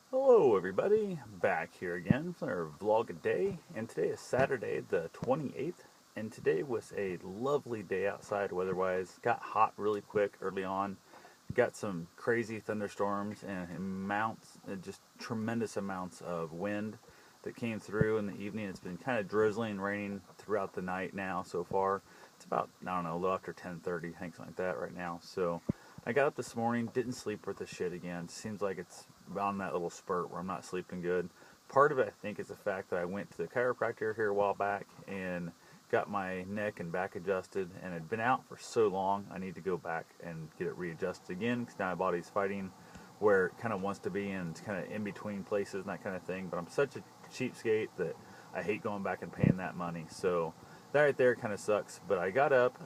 Hello everybody, back here again for our vlog a day, and today is Saturday the 28th, and today was a lovely day outside weather-wise. Got hot really quick early on, got some crazy thunderstorms and just tremendous amounts of wind that came through in the evening. It's been kind of drizzling and raining throughout the night now so far. It's about, I don't know, a little after 10:30, I think something like that right now, so I got up this morning, didn't sleep worth a shit again. Seems like it's on that little spurt where I'm not sleeping good. Part of it, I think, is the fact that I went to the chiropractor here a while back and got my neck and back adjusted, and had been out for so long, I need to go back and get it readjusted again, because now my body's fighting where it kind of wants to be, and it's kind of in between places and that kind of thing. But I'm such a cheapskate that I hate going back and paying that money. So that right there kind of sucks. But I got up,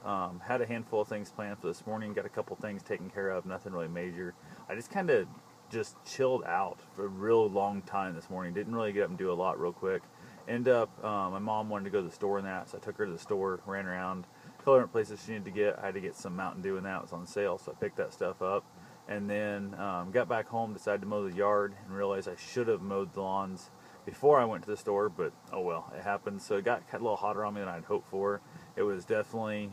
had a handful of things planned for this morning, got a couple things taken care of, nothing really major. I just kind of just chilled out for a real long time this morning. Didn't really get up and do a lot real quick. End up, my mom wanted to go to the store and that, so I took her to the store, ran around, a couple different places she needed to get. I had to get some Mountain Dew and that was on sale, so I picked that stuff up. And then got back home, decided to mow the yard, and realized I should have mowed the lawns before I went to the store, but oh well, it happened. So it got a little hotter on me than I'd hoped for. It was definitely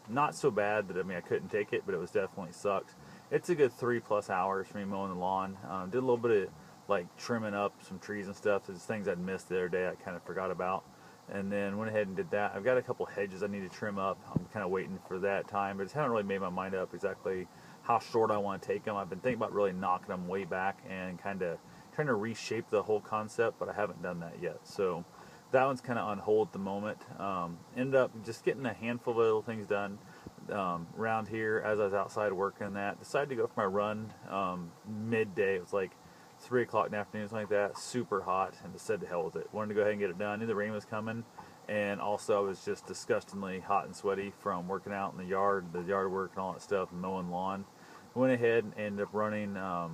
not so bad that I couldn't take it, but it was definitely sucked. It's a good 3+ hours for me mowing the lawn. Did a little bit of like trimming up some trees and stuff. There's things I'd missed the other day I kind of forgot about. And then went ahead and did that. I've got a couple hedges I need to trim up. I'm kind of waiting for that time, but just haven't really made my mind up exactly how short I want to take them. I've been thinking about really knocking them way back and kind of trying to reshape the whole concept, but I haven't done that yet. So that one's kind of on hold at the moment. Ended up just getting a handful of little things done around here as I was outside working that. Decided to go for my run midday. It was like 3 o'clock in the afternoon, something like that. Super hot, and just said to hell with it. Wanted to go ahead and get it done. Knew the rain was coming, and also I was just disgustingly hot and sweaty from working out in the yard work and all that stuff, and mowing lawn. Went ahead and ended up running, I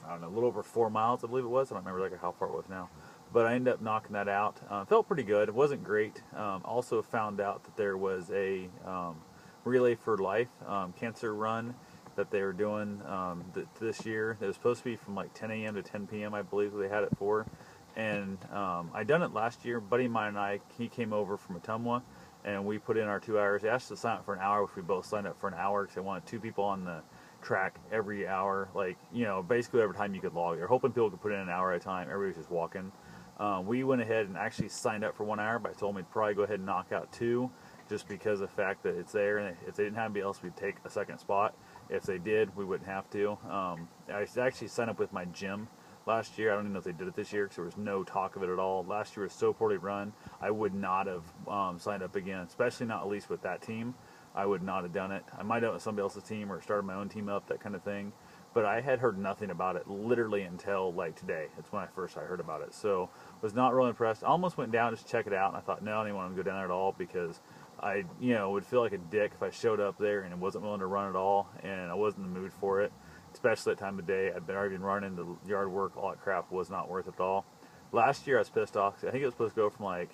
don't know, a little over 4 miles, I believe it was. I don't remember like how far it was now. But I ended up knocking that out. Felt pretty good. It wasn't great. Also found out that there was a Relay for Life cancer run that they were doing this year. It was supposed to be from like 10 a.m. to 10 p.m. I believe they had it for. And I done it last year. Buddy of mine and I, he came over from Ottumwa, and we put in our 2 hours. They asked us to sign up for an hour, which we both signed up for an hour because they wanted 2 people on the track every hour, like, you know, basically every time you could log. They're hoping people could put in an hour at a time. Everybody was just walking. We went ahead and actually signed up for 1 hour, but I told them we'd probably go ahead and knock out 2, just because of the fact that it's there, and if they didn't have anybody else, we'd take a second spot. If they did, we wouldn't have to. I actually signed up with my gym last year. I don't even know if they did it this year because there was no talk of it at all. Last year was so poorly run, I would not have signed up again, especially not at least with that team. I would not have done it. I might have done it with somebody else's team or started my own team up, that kind of thing. But I had heard nothing about it literally until like today. That's when I heard about it. So was not really impressed. I almost went down just to check it out, and I thought, no, I didn't want to go down there at all because I, would feel like a dick if I showed up there and wasn't willing to run at all, and I wasn't in the mood for it, especially that time of day. I'd already been running the yard work, all that crap was not worth it at all. Last year I was pissed off. I think it was supposed to go from like,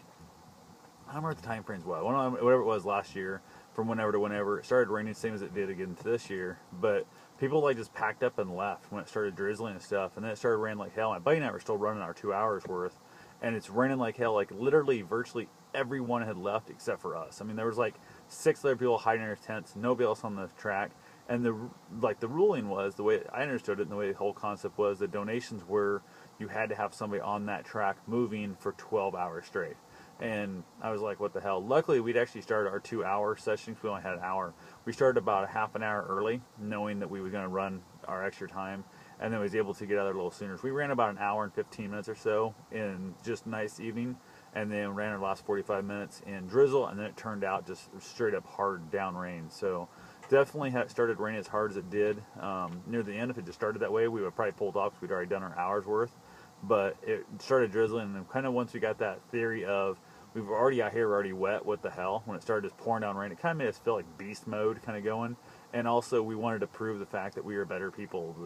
I don't remember what the time frames was. Whatever it was last year, from whenever to whenever. It started raining, same as it did again this year. But people like just packed up and left when it started drizzling and stuff. And then it started raining like hell. My buddy and I were still running our 2 hours worth, and it's raining like hell. Like literally, virtually everyone had left except for us. I mean, there was like 6 other people hiding in their tents, nobody else on the track. And the ruling was, the way I understood it, and the way the whole concept was, the donations were you had to have somebody on that track moving for 12 hours straight. And I was like, what the hell? Luckily, we'd actually started our 2 hour session because we only had an hour. We started about a half an hour early, knowing that we were going to run our extra time, and then was able to get out there a little sooner. So we ran about an hour and 15 minutes or so in just nice evening, and then ran our last 45 minutes in drizzle, and then it turned out just straight up hard down rain. So definitely had started raining as hard as it did. Near the end, if it just started that way, we would probably pulled off because we'd already done our hour's worth. But it started drizzling, and kind of once we got that theory of we were already out here, we're already wet, what the hell, when it started just pouring down rain, it kind of made us feel like beast mode kind of going. And also we wanted to prove the fact that we were better people.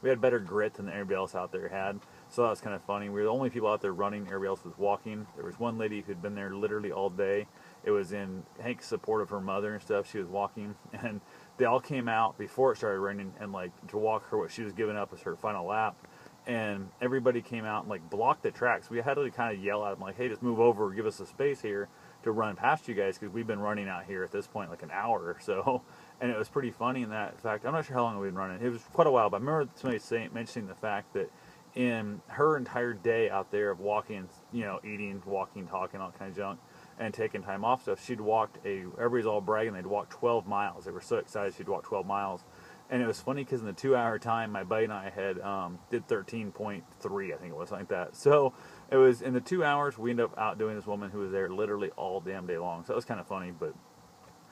We had better grit than everybody else out there had. So that was kind of funny. We were the only people out there running, everybody else was walking. There was one lady who'd been there literally all day. It was in Hank's support of her mother and stuff. She was walking, and they all came out before it started raining, and like to walk her what she was giving up as her final lap. and everybody came out and like blocked the tracks. We had to kind of yell at them like, "Hey, just move over, give us a space here to run past you guys," because we've been running out here at this point like an hour or so. And it was pretty funny in that fact. I'm not sure how long we've been running. It was quite a while, but I remember somebody mentioning the fact that in her entire day out there of walking, eating, walking, talking, all kind of junk, and taking time off stuff, she'd walked everybody's all bragging they'd walked 12 miles. They were so excited she'd walked 12 miles. And it was funny because in the 2 hour time, my buddy and I had did 13.3, I think it was, like that. So it was in the 2 hours, we ended up outdoing this woman who was there literally all damn day long. So it was kind of funny, but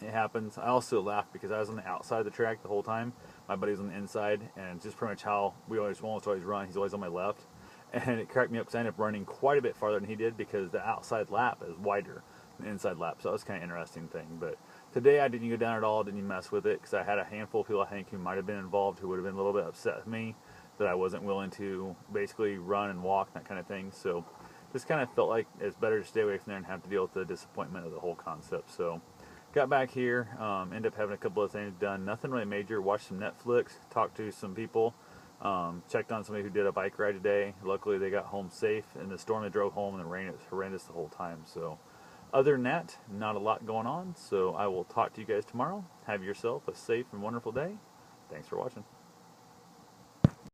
it happens. I also laughed because I was on the outside of the track the whole time. My buddy was on the inside, and just pretty much how we almost always run. He's always on my left. And it cracked me up because I ended up running quite a bit farther than he did because the outside lap is wider than the inside lap. So that was kind of an interesting thing. But today I didn't go down at all, didn't mess with it because I had a handful of people I think who might have been involved who would have been a little bit upset with me that I wasn't willing to basically run and walk, that kind of thing. So just kind of felt like it's better to stay away from there and have to deal with the disappointment of the whole concept. So got back here, ended up having a couple of things done. Nothing really major. Watched some Netflix, talked to some people, checked on somebody who did a bike ride today. Luckily, they got home safe. In the storm, they drove home, and the rain was horrendous the whole time. So other than that, not a lot going on. So I will talk to you guys tomorrow. Have yourself a safe and wonderful day. Thanks for watching.